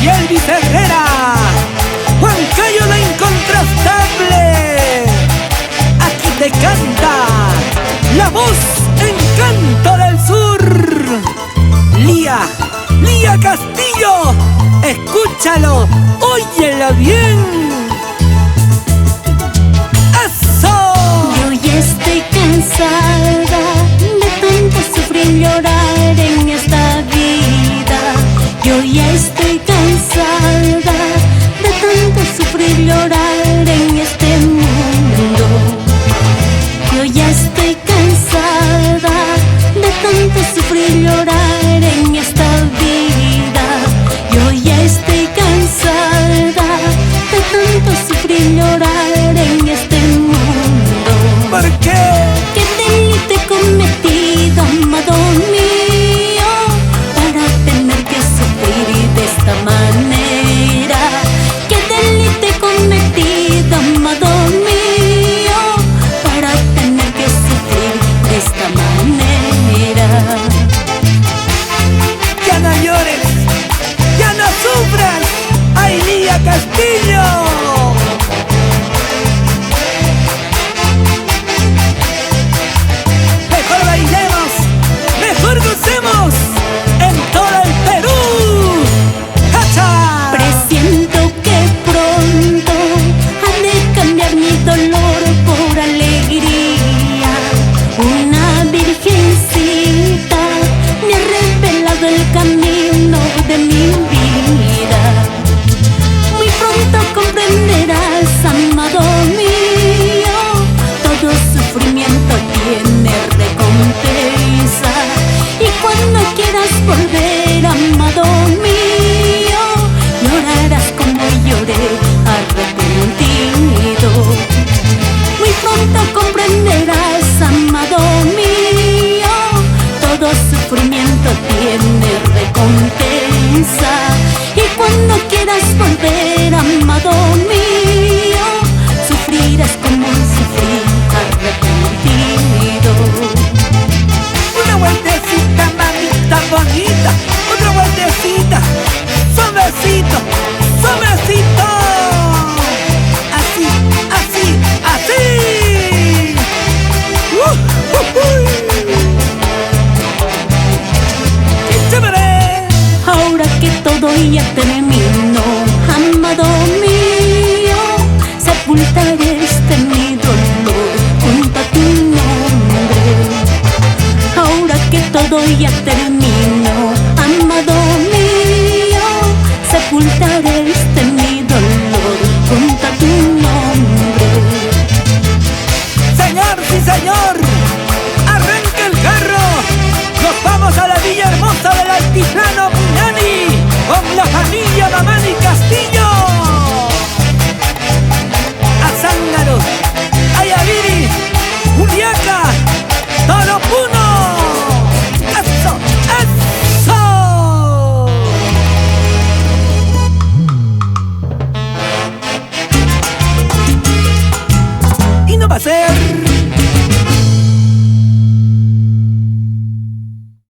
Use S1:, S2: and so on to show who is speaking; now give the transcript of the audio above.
S1: y Elvis Herrera. Juan Cayo la incontrastable. Aquí te canta la voz Encanto del Sur. Lía Castillo, escúchalo, óyelo bien. ¡Eso!
S2: Yo ya estoy cansada de tanto sufrir y llorar en esta vida. Yo ya estoy cansada de tanto sufrir y llorar en este mundo. Yo ya estoy cansada de tanto sufrir y llorar en esta vida. Yo ya estoy cansada de tanto sufrir y llorar en este mundo.
S1: ¿Por qué?
S2: ¿Qué delito he cometido, amado mío, para tener que sufrir de esta manera? ¿Qué delito he cometido, amado mío, para tener que sufrir de esta manera?
S1: Ya no llores, ya no sufras. ¡Ay, Lía Castillo! Mejor bailemos, mejor gocemos en todo el Perú. ¡Hacha!
S2: Presiento que pronto ha de cambiar mi dolor por alegría. Una virgencita me ha revelado el camino de mi vida. Muy pronto comprenderás, amado mío, todo sufrimiento tiene recompensa. Y cuando quieras volver, amado mío, llorarás como lloré arrepentido. Muy pronto comprenderás, amado mío, todo sufrimiento tiene recompensa. Y cuando quieras volver, amado mío, sufrirás como sufrí arrepentido.
S1: Una vueltecita, mamita bonita. Otra vueltecita, suavecito, suavecito. Así, así, así. ¡Qué chévere!
S2: Ahora que todo ya terminó, amado mío, sepultaré este mi dolor junto a tu nombre. Ahora que todo ya terminó,